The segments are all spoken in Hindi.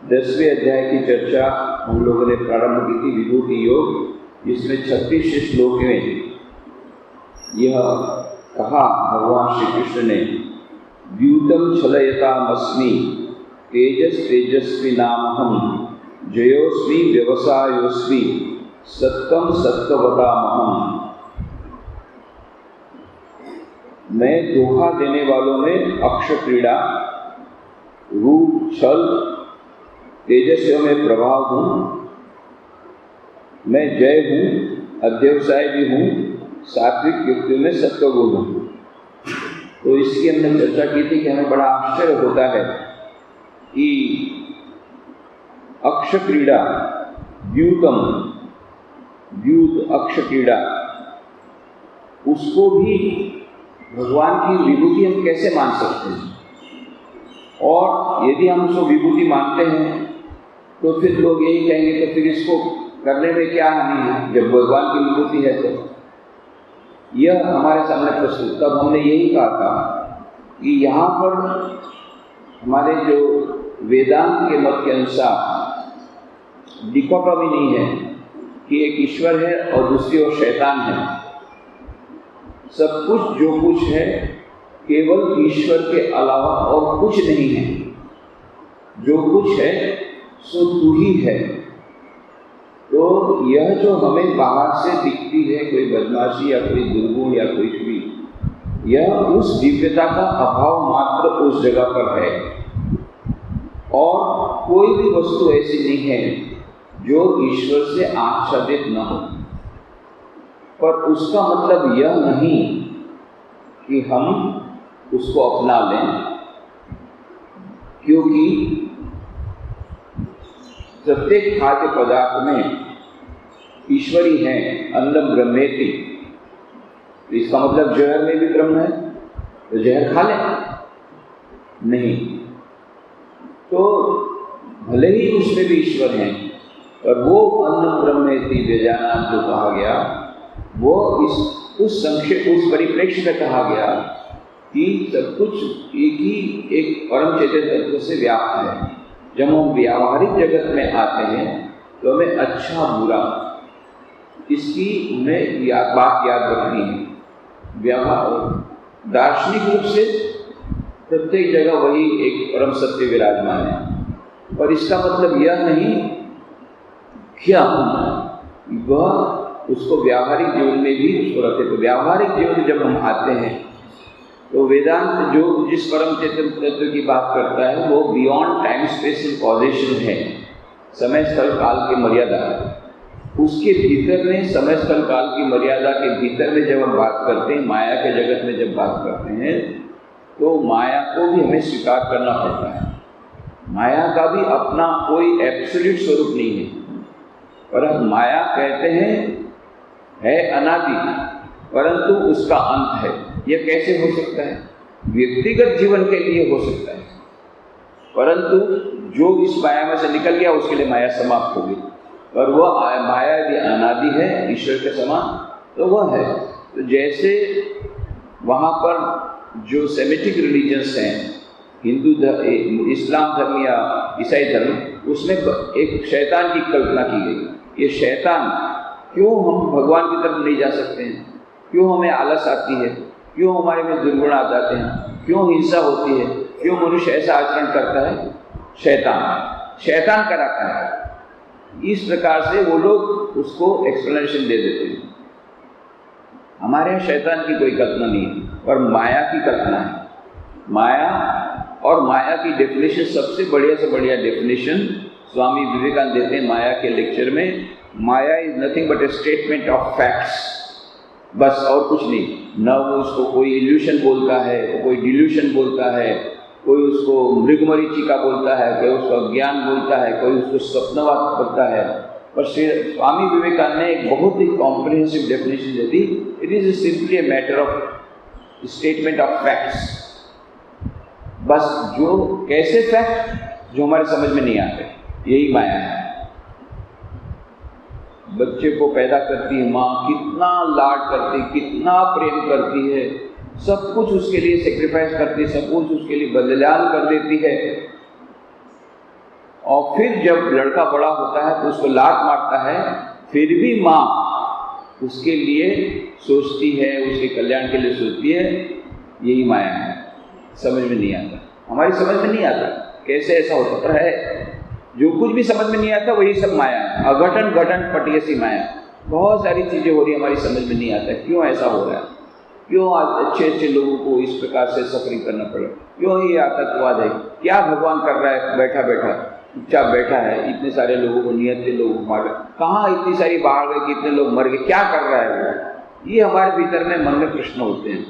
10वें अध्याय की चर्चा हम लोगों ने प्रारंभ की थी, विभूति योग, जिसमें 36 श्लोक में यह कहा भगवान श्री कृष्ण ने, द्यूतम छलयतामस्मि तेजस तेजस्वी नामहम जयोस्मि व्यवसायोस्मि सत्यम सत्यवतामहम। मैं धोखा देने वालों में अक्ष क्रीड़ा, रूप, छल, तेजस्वी में प्रभाव हूँ, मैं जय हूँ, अध्यवसाय भी हूँ, सात्विक युक्तियों में सत्वगुण हूँ। तो इसकी हमने चर्चा की थी कि हमें बड़ा आश्चर्य होता है कि अक्ष क्रीड़ा, द्यूतम, द्यूत अक्ष क्रीड़ा, उसको भी भगवान की विभूति हम कैसे मान सकते हैं? और यदि हम उसको विभूति मानते हैं तो फिर लोग यही कहेंगे तो फिर इसको करने में क्या हानि है, जब भगवान की विभूति है तो। यह हमारे सामने प्रश्न, तब हमने यही कहा था कि यहाँ पर हमारे जो वेदांत के मत के अनुसार डिकोटोमी नहीं है कि एक ईश्वर है और दूसरी ओर शैतान है। सब कुछ जो कुछ है केवल ईश्वर के अलावा और कुछ नहीं है। जो कुछ है सो तू ही है। तो यह जो हमें बाहर से दिखती है, कोई बदमाशी या कोई दुर्गुण या कुछ भी, यह उस दिव्यता का अभाव मात्र उस जगह पर है। और कोई भी वस्तु ऐसी नहीं है जो ईश्वर से आच्छादित न हो। पर उसका मतलब यह नहीं कि हम उसको अपना लें, क्योंकि प्रत्येक खाद्य पदार्थ में ईश्वरी है, अन्नम ब्रह्मेति। इसका मतलब जहर में भी ब्रह्म है, तो जहर खा लें? नहीं। तो भले ही उसमें भी ईश्वर हैं, और वो अन्नम ब्रह्मेति व्यजानात् जो कहा गया, वो उस परिप्रेक्ष्य में कहा गया कि सब कुछ एक परम चेतन तत्व से व्याप्त है। जब हम व्यावहारिक जगत में आते हैं तो हमें अच्छा बुरा इसकी हमें बात याद रखनी है। दार्शनिक रूप से प्रत्येक जगह वही एक परम सत्य विराजमान है, और इसका मतलब यह नहीं कि वह उसको व्यावहारिक जीवन में भी उसको रखे। तो व्यावहारिक जीवन जब हम आते हैं तो वेदांत जो जिस परम चेतन तत्व की बात करता है वो beyond time space and causation है, समय स्थल काल की मर्यादा। उसके भीतर में समय स्थल काल की मर्यादा के भीतर में जब हम बात करते हैं, माया के जगत में जब बात करते हैं, तो माया को भी हमें स्वीकार करना पड़ता है। माया का भी अपना कोई एब्सोल्यूट स्वरूप नहीं है, पर माया कहते हैं है अनादि, परंतु उसका अंत है। यह कैसे हो सकता है? व्यक्तिगत जीवन के लिए हो सकता है, परंतु जो इस माया में से निकल गया उसके लिए माया समाप्त हो गई। और वह माया यदि अनादि है, ईश्वर के समान, तो वह है। तो जैसे वहाँ पर जो सेमेटिक रिलीजन्स हैं, हिंदू धर्म, इस्लाम धर्म या ईसाई धर्म, उसमें एक शैतान की कल्पना की गई। ये शैतान, क्यों हम भगवान की तरफ नहीं जा सकते हैं? क्यों हमें आलस आती है? क्यों हमारे में दुर्गुण आ जाते हैं? क्यों हिंसा होती है? क्यों मनुष्य ऐसा आचरण करता है? शैतान कराता है। इस प्रकार से वो लोग उसको एक्सप्लेनेशन दे देते हैं। हमारे यहाँ शैतान की कोई कल्पना नहीं है, पर माया की कल्पना है। माया और माया की डेफिनेशन, सबसे बढ़िया से बढ़िया डेफिनेशन स्वामी विवेकानंद देते हैं माया के लेक्चर में। Maya is nothing but a statement of facts, बस, और कुछ नहीं। न वो उसको कोई इल्यूशन बोलता है, कोई डिल्यूशन बोलता है, कोई उसको मृगमरीचिका बोलता है, कोई उसको ज्ञान बोलता है, कोई उसको स्वप्नवाद बोलता है। पर स्वामी विवेकानंद ने एक बहुत ही कॉम्प्रिहेंसिव डेफिनेशन दे दी। It is simply a matter of statement of facts. बस, जो कैसे फैक्ट जो हमारे समझ में नहीं आते, यही माया है। बच्चे को पैदा करती है माँ, कितना लाड करती, कितना प्रेम करती है, सब कुछ उसके लिए सेक्रीफाइस करती है, सब कुछ उसके लिए बलिदान कर देती है, और फिर जब लड़का बड़ा होता है तो उसको लात मारता है, फिर भी माँ उसके लिए सोचती है, उसके कल्याण के लिए सोचती है। यही माया है। समझ में नहीं आता, हमारी समझ में नहीं आता कैसे ऐसा होता, पर है। जो कुछ भी समझ में नहीं आता वही सब माया है। अघटन घटन पटिए सी माया। बहुत सारी चीज़ें हो रही है, हमारी समझ में नहीं आता क्यों ऐसा हो रहा है, क्यों आज अच्छे अच्छे लोगों को इस प्रकार से सफरिंग करना पड़ा, क्यों ये आतंकवाद है, क्या भगवान कर रहा है, बैठा बैठा चुपचाप बैठा है, इतने सारे लोगों को, नियत लोगों को मार, कहाँ इतनी सारी बाढ़ गई, कितने लोग मर गए, क्या कर रहा है वो। ये हमारे भीतर में मन में प्रश्न होते हैं।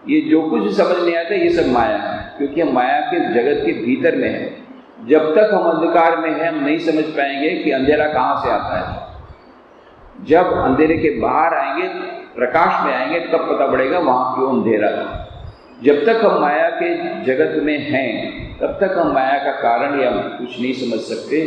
ये जो कुछ समझ नहीं आता ये सब माया है, क्योंकि हम माया के जगत के भीतर में है। जब तक हम अंधकार में हैं हम नहीं समझ पाएंगे कि अंधेरा कहाँ से आता है। जब अंधेरे के बाहर आएंगे, प्रकाश में आएंगे, तब पता पड़ेगा वहाँ क्यों अंधेरा था। जब तक हम माया के जगत में हैं तब तक हम माया का कारण या कुछ नहीं समझ सकते।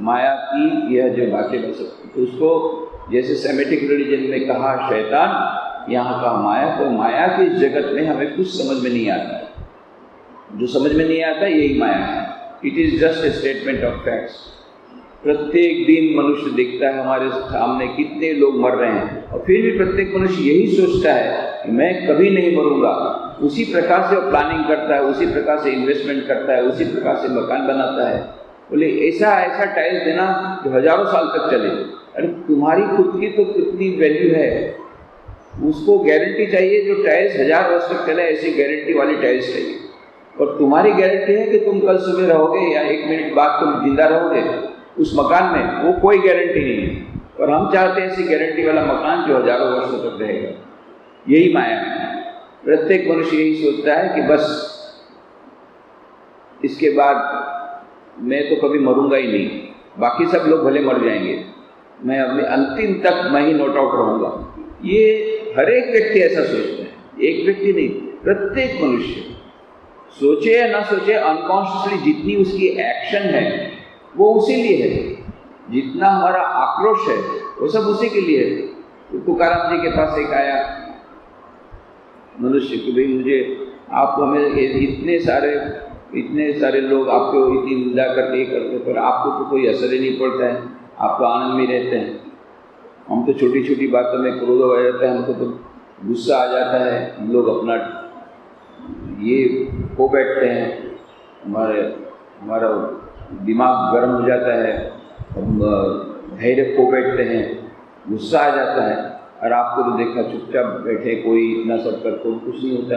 माया की यह जो बातें बन सकती, तो उसको जैसे सेमेटिक रिलीजन में कहा शैतान, यहाँ का माया, तो माया के जगत में हमें कुछ समझ में नहीं आता है। जो समझ में नहीं आता यही माया है। It is just a statement of facts. प्रत्येक दिन मनुष्य देखता है हमारे सामने कितने लोग मर रहे हैं, और फिर भी प्रत्येक मनुष्य यही सोचता है कि मैं कभी नहीं मरूंगा। उसी प्रकार से वो प्लानिंग करता है, उसी प्रकार से इन्वेस्टमेंट करता है, उसी प्रकार से मकान बनाता है। बोले ऐसा ऐसा टाइल्स देना जो हजारों साल तक चले। अरे तुम्हारी खुद की तो कितनी वैल्यू है, उसको गारंटी चाहिए जो टाइल्स 1000 वर्ष तक चले, ऐसी गारंटी वाली टाइल्स चाहिए। और तुम्हारी गारंटी है कि तुम कल सुबह रहोगे या 1 मिनट बाद तुम जिंदा रहोगे उस मकान में, वो कोई गारंटी नहीं है। और हम चाहते हैं ऐसी गारंटी वाला मकान जो हजारों वर्षों तक रहेगा। यही माया है। प्रत्येक मनुष्य यही सोचता है कि बस इसके बाद मैं तो कभी मरूंगा ही नहीं, बाकी सब लोग भले मर जाएंगे, मैं अपने अंतिम तक मैं ही नोट आउट रहूंगा। ये हर एक व्यक्ति ऐसा सोचता है, एक व्यक्ति नहीं, प्रत्येक मनुष्य सोचे या ना सोचे, अनकॉन्शियसली जितनी उसकी एक्शन है वो उसी लिए है, जितना हमारा आक्रोश है वो सब उसी के लिए है। तो तुकाराम जी के पास एक आया मनुष्य कि भाई मुझे आप हमें इतने सारे लोग आपको इतनी निंदा करते करते, पर आपको तो कोई असर ही नहीं पड़ता है, आप तो आनंद में रहते हैं। हम तो छोटी छोटी बातों में क्रोध हो जाता है, हमको तो गुस्सा आ जाता है, हम लोग अपना ये खो बैठते हैं, हमारा दिमाग गर्म हो जाता है, हम धैर्य खो बैठते हैं, गुस्सा आ जाता है। और आपको तो देखा चुपचाप बैठे, कोई इतना सब कर तो कुछ नहीं होता।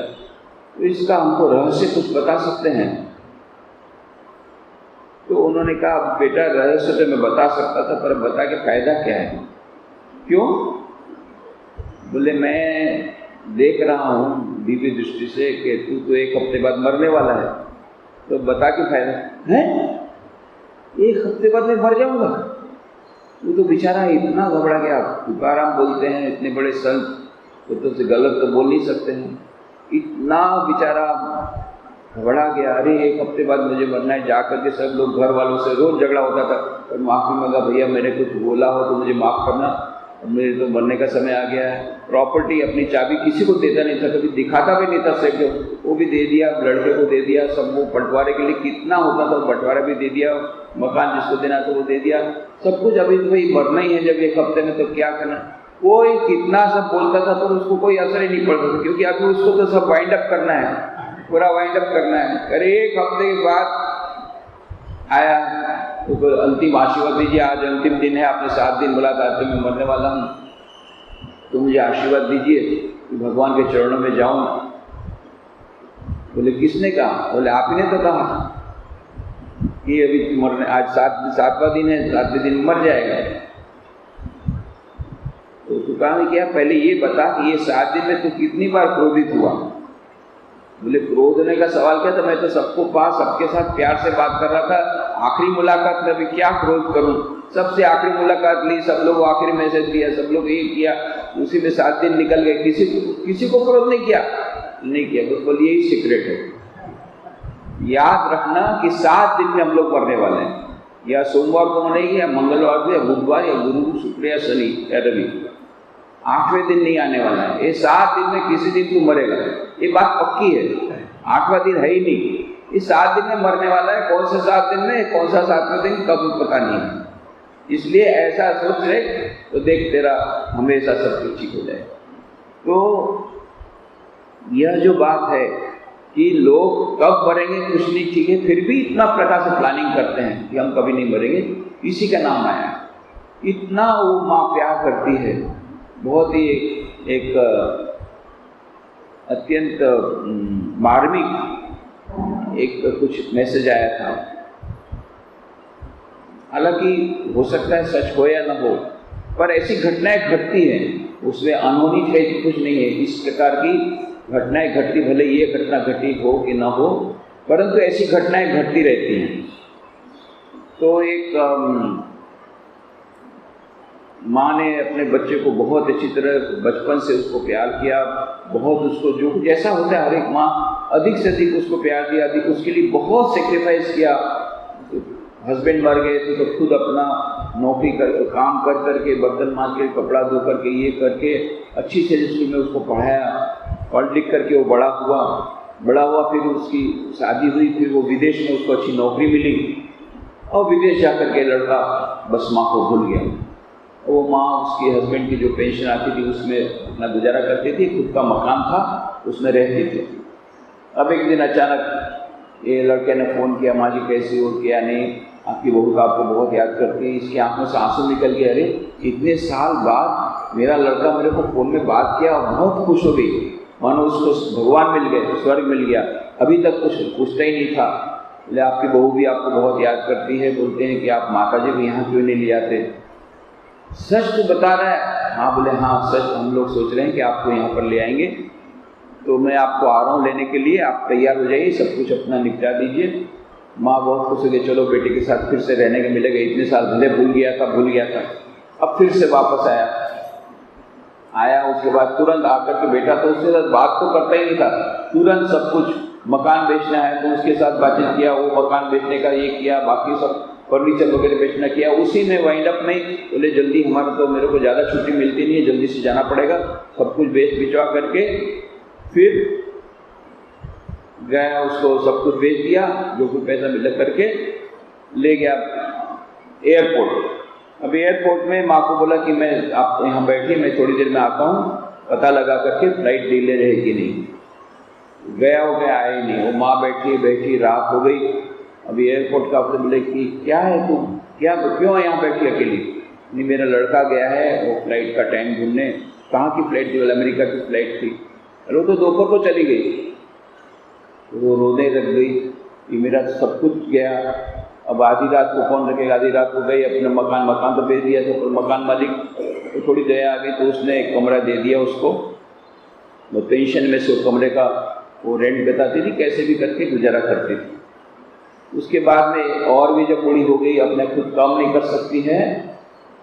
तो इसका हमको रहस्य कुछ बता सकते हैं? तो उन्होंने कहा बेटा रहस्य तो मैं बता सकता था, पर बता के फायदा क्या है? क्यों? बोले मैं देख रहा हूँ दिव्य दृष्टि से कि तू तो 1 हफ्ते बाद मरने वाला है, तो बता के फायदा है? 1 हफ्ते बाद मैं मर जाऊंगा? वो तो बेचारा इतना घबरा गया। तुकाराम बोलते हैं इतने बड़े संत तो से गलत तो बोल नहीं सकते हैं, इतना बेचारा घबरा गया। अरे 1 हफ्ते बाद मुझे मरना है। जाकर के सब लोग घर वालों से रोज झगड़ा होता था, और माफ़ी मांगा, भैया मैंने कुछ बोला हो तो मुझे माफ़ करना, मेरे तो मरने का समय आ गया है। प्रॉपर्टी अपनी चाबी किसी को देता नहीं था, कभी दिखाता भी नहीं था सेठ, वो भी दे दिया, लड़के को दे दिया, सब वो बंटवारे के लिए कितना होता था बंटवारा भी दे दिया, मकान जिसको देना तो वो दे दिया, सब कुछ। अभी भाई मरना ही है जब 1 हफ्ते में, तो क्या करना। कोई कितना सब बोलता था तो उसको कोई असर ही नहीं पड़ता था, क्योंकि अभी उसको तो सब वाइंड अप करना है, पूरा वाइंड अप करना है। अरे 1 हफ्ते के बाद आया तो अंतिम आशीर्वाद दीजिए, आज अंतिम दिन है, आपने 7 दिन बोला था तो मैं मरने वाला हूँ, तो मुझे आशीर्वाद दीजिए कि भगवान के चरणों में जाऊँ। बोले किसने कहा? बोले आप ही ने तो कहा कि अभी मरने, आज 7वां दिन है, 7वें दिन मर जाएगा। तो कहा क्या पहले ये बता कि ये 7 दिन में तू कितनी बार क्रोधित हुआ? बोले क्रोध होने का सवाल क्या था, मैं तो सबको पास सबके साथ प्यार से बात कर रहा था, आखिरी मुलाकात में भी क्या क्रोध करूं? सबसे आखिरी मुलाकात ली, सब लोग आखिरी मैसेज दिया, सब लोग ये किया, उसी में 7 दिन निकल गए, किसी को क्रोध नहीं किया। बोलिए यही सीक्रेट है। याद रखना कि 7 दिन में हम लोग मरने वाले हैं, या सोमवार को मरेंगे, या मंगलवार को, या बुधवार, या गुरु, शुक्र, या शनि, या रवि। 8वें दिन नहीं आने वाला है। ये 7 दिन में किसी दिन तू मरेगा, ये बात पक्की है। 8वां दिन है ही नहीं, ये 7 दिन में मरने वाला है, कौन सा 7 दिन में, कौन सा 7वें दिन कब पता नहीं है। इसलिए ऐसा सोच ले तो देख तेरा हमेशा सब कुछ ठीक हो जाए। तो यह जो बात है कि लोग कब मरेंगे कुछ नहीं ठीक है, फिर भी इतना प्रकार से प्लानिंग करते हैं कि हम कभी नहीं मरेंगे, इसी का नाम माया है। इतना वो माँ प्यार करती है। बहुत ही एक अत्यंत मार्मिक एक कुछ मैसेज आया था। हालांकि हो सकता है सच हो या न हो, पर ऐसी घटनाएं घटती हैं, उसमें अनहोनी कुछ नहीं है। इस प्रकार की घटनाएं घटती, भले ये घटना घटी हो कि ना हो, परंतु ऐसी घटनाएं घटती रहती हैं। तो एक माँ ने अपने बच्चे को बहुत अच्छी तरह बचपन से उसको प्यार किया, बहुत उसको जो जैसा होता है हर एक माँ अधिक से अधिक उसको प्यार दिया, अधिक उसके लिए बहुत सेक्रीफाइस किया। हस्बैंड मर गए थे तो खुद अपना नौकरी कर काम कर करके, बर्तन मांज के, कपड़ा धो करके, ये करके अच्छी से स्कूल में उसको पढ़ाया, पढ़ लिख करके वो बड़ा हुआ। फिर उसकी शादी हुई, फिर वो विदेश में उसको अच्छी नौकरी मिली और विदेश जाकर के लड़का बस माँ को भूल गया। वो माँ उसके हस्बैंड की जो पेंशन आती थी उसमें अपना गुजारा करती थी, खुद का मकान था उसमें रहती थी। अब एक दिन अचानक ये लड़के ने फ़ोन किया, माँ जी कैसी हो, क्या नहीं, आपकी बहू का आपको बहुत याद करती है। इसकी आंखों से आंसू निकल गए, अरे इतने साल बाद मेरा लड़का मेरे को फ़ोन में बात किया और बहुत खुश हो गई, मानो उसको भगवान मिल गए, स्वर्ग मिल गया। अभी तक कुछ पूछता ही नहीं था। बोले आपकी बहू भी आपको बहुत याद करती है, बोलते हैं कि आप माता जी भी यहाँ क्यों नहीं ले आते। सच तो बता रहा है? हाँ। बोले हाँ सच, हम लोग सोच रहे हैं कि आपको यहाँ पर ले आएंगे, तो मैं आपको आ रहा हूँ लेने के लिए, आप तैयार हो जाइए, सब कुछ अपना निपटा दीजिए। माँ बहुत खुश हो गई, चलो बेटे के साथ फिर से रहने को मिलेगा। इतने साल भले भूल गया था, अब फिर से वापस आया। उसके बाद तुरंत आकर के बेटा तो उसके साथ बात तो करता ही नहीं था, तुरंत सब कुछ, मकान बेचना है तो उसके साथ बातचीत किया, वो मकान बेचने का ये किया, बाकी सब फर्नीचर वगैरह बेचना किया। उसी में वाइंड अप में बोले जल्दी, हमारा तो मेरे को ज़्यादा छुट्टी मिलती नहीं है, जल्दी से जाना पड़ेगा। सब कुछ बेच बिचवा करके फिर गया, उसको सब कुछ बेच दिया, जो कुछ पैसा मिला करके ले गया एयरपोर्ट। अब एयरपोर्ट में माँ को बोला कि मैं आप यहाँ बैठिए, मैं थोड़ी देर में आता हूँ, पता लगा करके फ्लाइट डिले रहेगी नहीं। गया हो गया, आया ही नहीं। वो माँ बैठी, रात हो गई। अभी एयरपोर्ट का आपसे बोले कि क्या है तुम, क्यों यहाँ बैठी अकेली? नहीं मेरा लड़का गया है वो फ्लाइट का टाइम ढूंढने। कहाँ की फ्लाइट थी? अमेरिका की फ्लाइट थी। अरे वो तो दोपहर को चली गई। वो रोने लग गई कि मेरा सब कुछ गया, अब आधी रात को कौन रखेगा। आधी रात को गई अपने मकान तो बेच दिया था, पर मकान मालिक तो थोड़ी दया आ गई तो उसने एक कमरा दे दिया उसको। वो पेंशन में से कमरे का वो रेंट बताती थी, कैसे भी करके गुजारा करती थी। उसके बाद में और भी जब बूढ़ी हो गई, अपने खुद काम नहीं कर सकती है,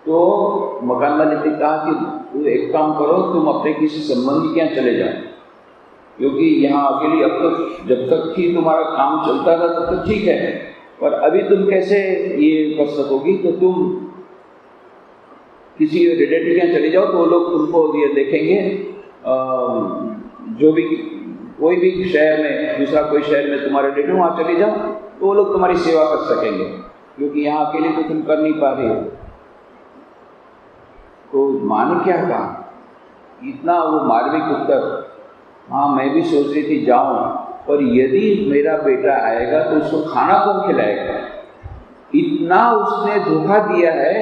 तो मकान मालिक ने कहा कि तू एक काम करो, तुम अपने किसी संबंधी के यहाँ चले जाओ, क्योंकि यहाँ अकेली अब तक जब तक कि तुम्हारा काम चलता था तब तक ठीक है, पर अभी तुम कैसे ये कर सकोगी, तो तुम किसी रिलेटिव के यहाँ चले जाओ, तो वो लोग तुमको ये देखेंगे। जो भी कोई भी शहर में, दूसरा कोई शहर में तुम्हारे रिलेटिव, वहाँ चले जाओ तो वो लोग तुम्हारी सेवा कर सकेंगे, क्योंकि यहाँ अकेले तो तुम कर नहीं पा रहे हो। तो माँ ने क्या कहा, इतना वो मार्मिक उत्तर। हाँ मैं भी सोच रही थी जाऊँ, पर यदि मेरा बेटा आएगा तो उसको खाना कौन खिलाएगा? इतना उसने धोखा दिया है,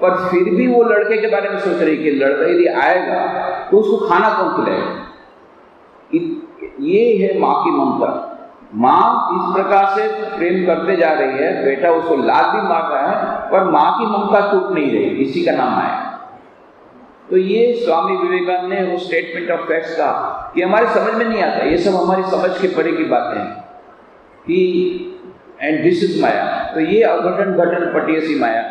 पर फिर भी वो लड़के के बारे में सोच रही कि लड़का यदि आएगा तो उसको खाना कौन खिलाएगा। ये है माँ की ममता। माँ इस प्रकार से प्रेम करते जा रही है, बेटा उसको लात भी मार रहा है, पर माँ की ममता टूट नहीं रही, इसी का नाम आया। तो ये स्वामी विवेकानंद ने वो स्टेटमेंट ऑफ फैक्ट्स का कि हमारे समझ में नहीं आता, ये सब हमारी समझ के परे की बातें हैं कि एंड दिस इज माया। तो ये अघटन घटन पटियसी माया,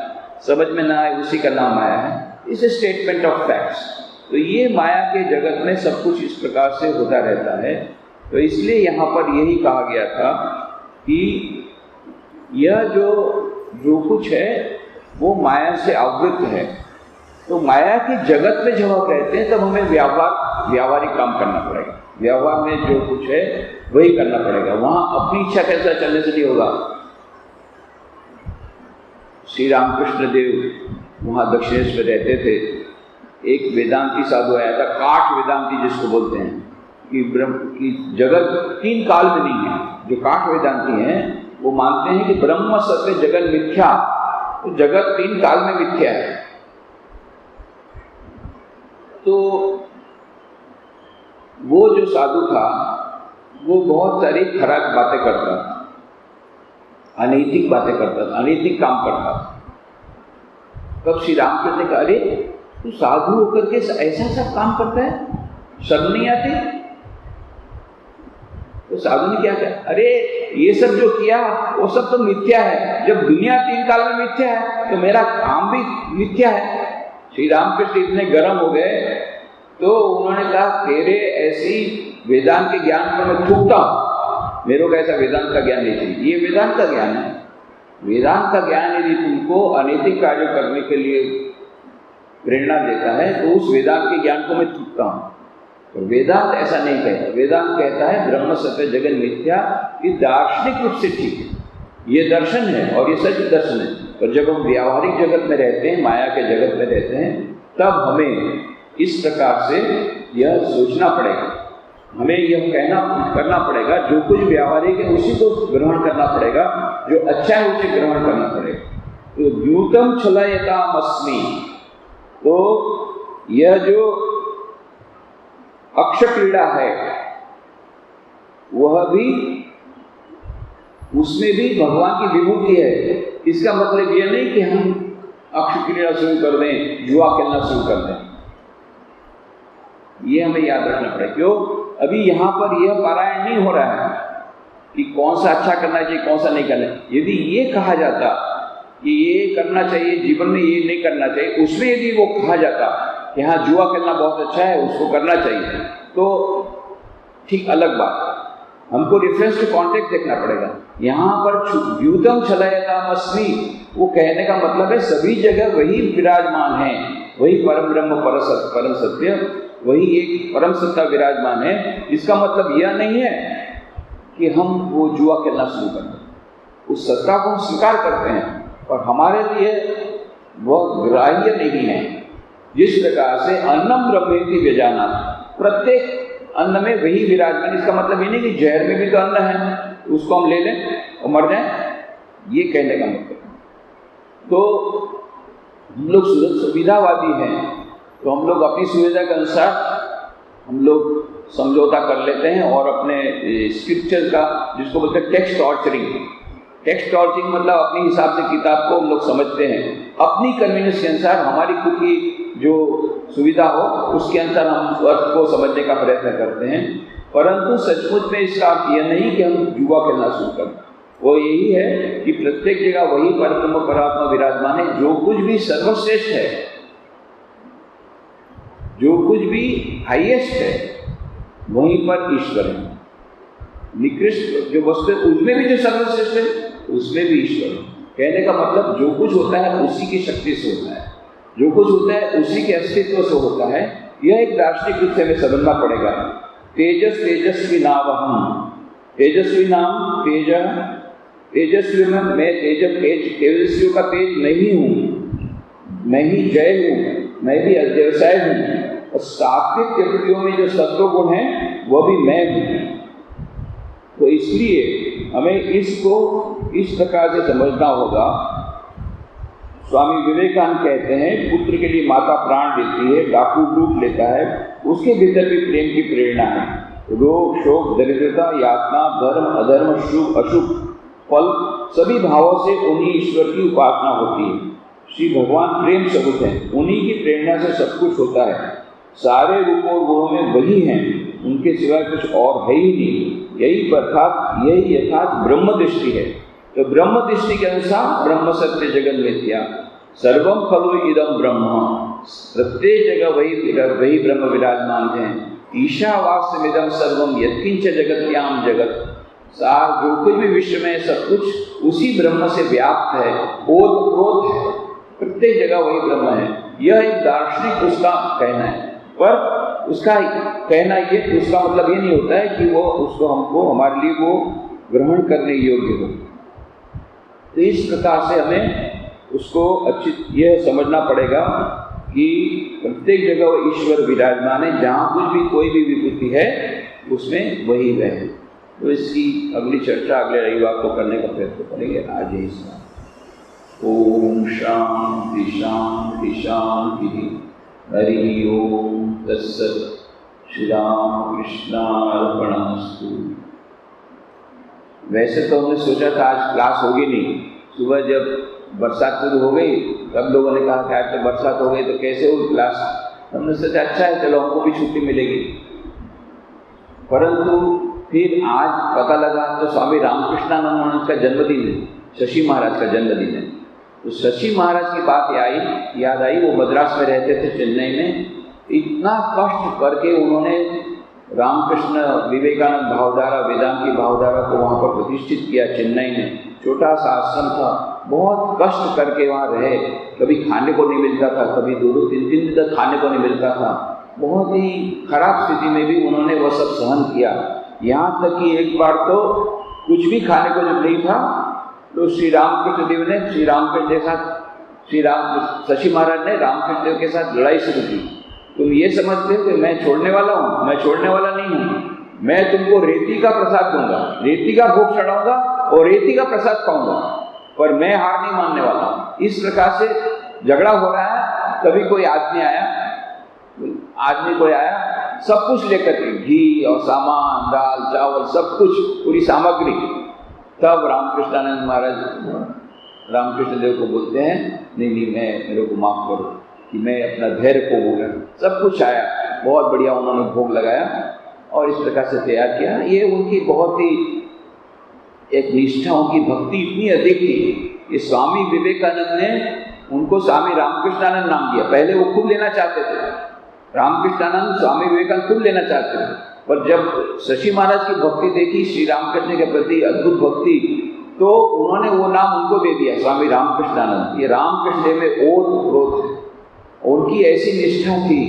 समझ में ना आए उसी का नाम आया है। इस स्टेटमेंट ऑफ फैक्ट्स। तो ये माया के जगत में सब कुछ इस प्रकार से होता रहता है। तो इसलिए यहाँ पर यही कहा गया था कि यह जो कुछ है वो माया से आवृत है। तो माया के जगत में जब हम रहते हैं तब हमें व्यावहारिक काम करना पड़ेगा। व्यवहार में जो कुछ है वही करना पड़ेगा। वहां अपनी इच्छा कैसा चलने से नहीं होगा। श्री रामकृष्ण देव वहां दक्षिणेश में रहते थे। एक वेदांती साधु आया था, काठ वेदांती जिसको बोलते हैं, कि ब्रह्म की जगत 3 काल में नहीं है। जो काठ वेदांती हैं वो मानते हैं कि ब्रह्म सत्य जगत मिथ्या, तो जगत 3 काल में मिथ्या है। तो वो जो साधु था वो बहुत सारी खराब बातें करता था, अनैतिक बातें करता था, अनैतिक काम करता था। तब श्री रामकृष्ण ने कहा, अरे तू साधु होकर के ऐसा सब काम करता है, शर्म नहीं आती? तो साधु ने क्या किया, अरे ये सब जो किया वो सब तो मिथ्या है। जब दुनिया 3 काल में मिथ्या है तो मेरा काम भी मिथ्या है। श्री रामकृष्ण इतने गर्म हो गए तो उन्होंने कहा, तेरे ऐसी वेदांत के ज्ञान पर मैं थूकता हूँ, मेरे को ऐसा वेदांत का ज्ञान नहीं चाहिए। ये वेदांत का ज्ञान है। वेदांत का ज्ञान यदि तुमको अनैतिक कार्य करने के लिए प्रेरणा देता है तो उस वेदांत के ज्ञान को मैं थूकता हूँ। तो वेदांत ऐसा नहीं कहता। वेदांत कहता है ब्रह्म सत्य जगत मिथ्या। ये दार्शनिक रूप से ठीक है, ये दर्शन है और ये सच दर्शन है। और जब हम व्यावहारिक जगत में रहते हैं, माया के जगत में रहते हैं, तब हमें इस प्रकार से यह सोचना पड़ेगा, हमें यह करना पड़ेगा, जो कुछ व्यावहारिक है उसी को ग्रहण करना पड़ेगा, जो अच्छा है उसे ग्रहण करना पड़ेगा। तो द्यूतम छलयतामस्मि, तो यह जो अक्ष क्रीड़ा है वह भी, उसमें भी भगवान की विभूति है। इसका मतलब यह नहीं कि हम अक्ष क्रीड़ा शुरू कर दें, जुआ खेलना शुरू कर दें। ये हमें याद रखना पड़ेगा। क्यों? अभी यहाँ पर यह पारायण नहीं हो रहा है कि कौन सा अच्छा करना चाहिए, कौन सा नहीं करना चाहिए। यदि ये कहा जाता कि ये करना चाहिए, जीवन में ये नहीं करना चाहिए, उसमें यदि वो कहा जाता कि हाँ जुआ खेलना बहुत अच्छा है, उसको करना चाहिए, तो ठीक अलग बात है। हमको रेफरेंस टू कॉन्टेक्स्ट देखना पड़ेगा। यहाँ पर द्यूतम छलयतामस्मि, वो कहने का मतलब है सभी जगह वही विराजमान है, वही परम ब्रह्म परम सत्य, वही एक परम सत्ता विराजमान है। इसका मतलब यह नहीं है कि हम वो जुआ खेलना शुरू कर दें। उस सत्ता को हम स्वीकार करते हैं और हमारे लिए वह ग्राह्य नहीं है। जिस प्रकार से अन्नम ब्रह्मेति व्यजानात्, प्रत्येक अन्न में वही विराजमान। इसका मतलब ये नहीं कि जहर में भी तो अन्न है, उसको हम ले लें और मर जाएं, ये कहने का मतलब। तो हम लोग सुविधावादी हैं, तो हम लोग अपनी सुविधा के अनुसार हम लोग समझौता कर लेते हैं और अपने स्क्रिप्चर का, जिसको बोलते हैं टेक्स्ट टॉर्चरिंग, टेक्स्ट टॉर्चरिंग मतलब अपने हिसाब से किताब को हम लोग समझते हैं, अपनी कन्वीनियंस के अनुसार, हमारी खुद की जो सुविधा हो उसके अनुसार हम अर्थ को समझने का प्रयत्न करते हैं। परंतु सचमुच में इसका अर्थ यह नहीं कि हम जुआ खेलना शुरू करें। वो यही है कि प्रत्येक जगह वही परब्रह्म परमात्मा विराजमान है। जो कुछ भी सर्वश्रेष्ठ है, जो कुछ भी हाईएस्ट है, वहीं पर ईश्वर है। निकृष्ट जो वस्तु है उसमें भी जो सर्वश्रेष्ठ है उसमें भी ईश्वर है। कहने का मतलब जो कुछ होता है उसी की शक्ति से होता है, जो कुछ होता है उसी के अस्तित्व से होता है। यह एक दार्शनिक रूप से हमें समझना पड़ेगा। तेजस तेजस्वी नावहम, तेजस्वी नाम तेज, तेजस्वी में मैं तेजस्वी का तेज नहीं हूँ, मैं ही जय हूँ, मैं भी अध्यवसाय हूँ। और सात्विक प्रवृत्तियों में जो सत्वगुण है वह भी मैं हूँ। तो इसलिए हमें इसको इस प्रकार से समझना होगा। स्वामी विवेकानंद कहते हैं, पुत्र के लिए माता प्राण देती है, डाकू लूट लेता है, उसके भीतर भी प्रेम की प्रेरणा है। रोग शोक दरिद्रता यातना धर्म अधर्म शुभ अशुभ फल सभी भावों से उन्हीं ईश्वर की उपासना होती है। श्री भगवान प्रेम स्वरूप है, उन्हीं की प्रेरणा से सब कुछ होता है। सारे रूपों गुणों में वही हैं, उनके सिवाय कुछ और है ही नहीं। यही यथार्थ ब्रह्म दृष्टि है। तो ब्रह्म दृष्टि के अनुसार ब्रह्म सत्य जगत मिथ्या, सर्वम खलु इदम ब्रह्म, प्रत्येक जगह वही ब्रह्म विराजमान है। ईशावास्यमिदं सर्वम यत्किंच जगत्याम जगत, सार जो कुछ भी विश्व में सब कुछ उसी ब्रह्म से व्याप्त है, ओतप्रोत है, प्रत्येक जगह वही ब्रह्म है। यह एक दार्शनिक उसका कहना है। पर उसका कहना ये, उसका मतलब ये नहीं होता है कि वो उसको हमको हमारे लिए वो ग्रहण करने योग्य हो। तो इस प्रकार से हमें उसको अच्छी यह समझना पड़ेगा कि प्रत्येक जगह वो ईश्वर विराजमान है, जहाँ कुछ भी कोई भी विभूति है उसमें वही है। तो इसकी अगली चर्चा अगले रविवार को करने का प्रयत्न करेंगे। आज ही इसका ओम शांति शांति शांति। हरि ओम तत्सत्। श्री राम कृष्णार्पणमस्तु। वैसे तो हमने सोचा था आज क्लास होगी नहीं, सुबह जब बरसात शुरू हो गई तब लोगों ने कहा कि आज तो बरसात हो गई तो कैसे होगी क्लास। हमने सोचा अच्छा है, चलो हमको भी छुट्टी मिलेगी। परंतु फिर आज पता लगा तो स्वामी रामकृष्णानंद महाराज का जन्मदिन है, शशि महाराज का जन्मदिन है। तो शशि महाराज की बात याद आई। वो मद्रास में रहते थे, चेन्नई में। इतना कष्ट करके उन्होंने रामकृष्ण विवेकानंद भावधारा, वेदांती भावधारा को वहाँ पर प्रतिष्ठित किया चेन्नई में। छोटा सा आश्रम था, बहुत कष्ट करके वहाँ रहे। कभी खाने को नहीं मिलता था, कभी 2-3 दिन तक खाने को नहीं मिलता था। बहुत ही खराब स्थिति में भी उन्होंने वह सब सहन किया। यहाँ तक कि एक बार तो कुछ भी खाने को जब नहीं था तो श्री रामकृष्ण देव ने शशि महाराज ने रामकृष्ण देव के साथ लड़ाई शुरू की। तुम ये समझते हो कि मैं छोड़ने वाला हूँ? मैं छोड़ने वाला नहीं हूँ। मैं तुमको रेती का प्रसाद दूंगा, रेती का भोग चढ़ाऊंगा और रेती का प्रसाद पाऊंगा, पर मैं हार नहीं मानने वाला। इस प्रकार से झगड़ा हो रहा है। तभी कोई आदमी आया, सब कुछ लेकर के, घी और सामान, दाल चावल सब कुछ, पूरी सामग्री। तब रामकृष्णानंद महाराज रामकृष्ण देव को बोलते हैं, नहीं मेरे को माफ करो कि मैं अपना धैर्य को भूला। सब कुछ आया, बहुत बढ़िया उन्होंने भोग लगाया और इस प्रकार से तैयार किया। ये उनकी बहुत ही एक निष्ठा, उनकी भक्ति इतनी अधिक थी कि स्वामी विवेकानंद ने उनको स्वामी रामकृष्णानंद नाम दिया। पहले वो खुद लेना चाहते थे, रामकृष्णानंद स्वामी विवेकानंद खुद लेना चाहते थे, पर जब शशि महाराज की भक्ति देखी, श्री रामकृष्ण के प्रति अद्भुत भक्ति, तो उन्होंने वो नाम उनको दे दिया, स्वामी रामकृष्णानंद। ये रामकृष्ण देव में ओत प्रोत है। उनकी ऐसी निष्ठा थी।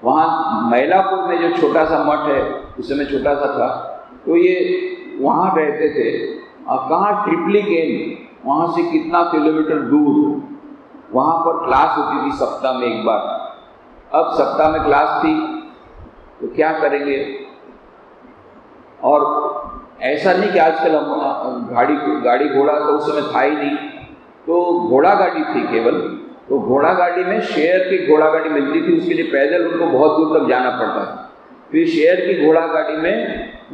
वहाँ मैलापुर में जो छोटा सा मठ है, उस समय छोटा सा था, तो ये वहाँ रहते थे। और कहाँ ट्रिप्लिकेन, वहाँ से कितना किलोमीटर दूर, वहाँ पर क्लास होती थी सप्ताह में एक बार। अब सप्ताह में क्लास थी तो क्या करेंगे। और ऐसा नहीं कि आजकल हम गाड़ी घोड़ा तो उस समय था ही नहीं, तो घोड़ा गाड़ी थी केवल। तो घोड़ा गाड़ी में शेयर की घोड़ा गाड़ी मिलती थी, उसके लिए पैदल उनको बहुत दूर तक जाना पड़ता था। फिर शेयर की घोड़ा गाड़ी में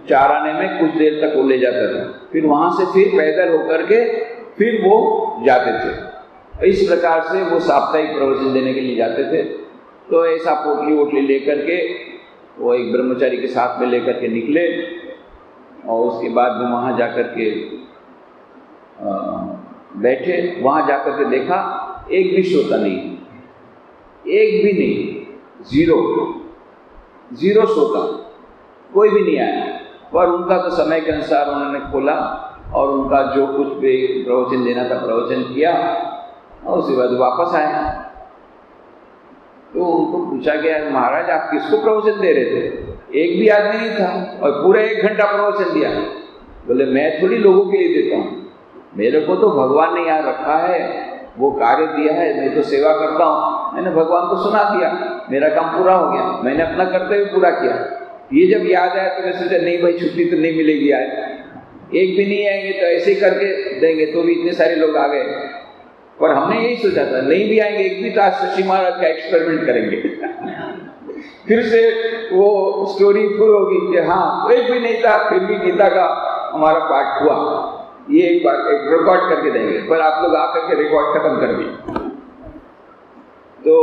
4 आने में कुछ देर तक वो ले जाता था, फिर वहाँ से फिर पैदल होकर के फिर वो जाते थे। इस प्रकार से वो साप्ताहिक प्रवचन देने के लिए जाते थे। तो ऐसा पोटली वोटली लेकर के वो एक ब्रह्मचारी के साथ में लेकर के निकले और उसके बाद में वहाँ जाकर के बैठे। वहाँ जाकर के देखा एक भी श्रोता नहीं, एक भी नहीं, जीरो श्रोता, कोई भी नहीं आया। पर उनका तो समय के अनुसार उन्होंने खोला और उनका जो कुछ भी प्रवचन देना था प्रवचन किया और उसके बाद वापस आए। तो उनको पूछा गया, महाराज आप किसको प्रवचन दे रहे थे? एक भी आदमी नहीं था और पूरा 1 घंटा प्रवचन दिया। बोले मैं थोड़ी लोगों के लिए देता हूँ, मेरे को तो भगवान ने यहाँ रखा है, वो कार्य दिया है, मैं तो सेवा करता हूँ। मैंने भगवान को सुना दिया, मेरा काम पूरा हो गया, मैंने अपना कर्तव्य पूरा किया। ये जब याद आया तो मैं सोचा नहीं भाई छुट्टी तो नहीं मिलेगी आज, एक भी नहीं आएंगे तो ऐसे ही करके देंगे, तो भी इतने सारे लोग आ गए। पर हमने यही सोचा था नहीं भी आएंगे एक भी तो आज शशि महाराज का एक्सपेरिमेंट करेंगे। फिर से वो स्टोरी फुल होगी कि हाँ एक भी नहीं था फिर भी गीता का हमारा पाठ हुआ। ये एक बार एक रिकॉर्ड करके देंगे, पर आप लोग आकर के रिकॉर्ड खत्म कर दिए। तो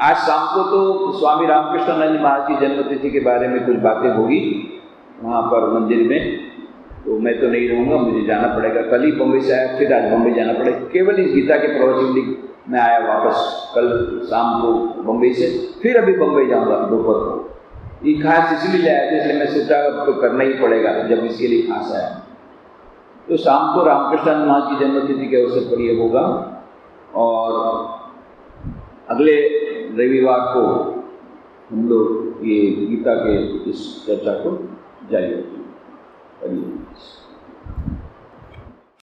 आज शाम को तो स्वामी रामकृष्णानंद महाराज की जन्मतिथि के बारे में कुछ बातें होगी वहाँ पर मंदिर में। तो मैं तो नहीं रहूँगा, मुझे जाना पड़ेगा। कल ही बम्बई से आया, फिर आज बम्बई जाना पड़ेगा। केवल इस गीता के प्रवचन में आया वापस कल शाम को बम्बई से, फिर अभी बम्बई जाऊँगा दोपहर को। ये खास इसलिए आया था, इसलिए मैं सोचा अब तो करना ही पड़ेगा जब इसके लिए खास आया। तो शाम को रामकृष्ण महाराज की जन्मतिथि के अवसर पर यह होगा और अगले रविवार को हम लोग ये गीता के इस चर्चा को जारी रखें।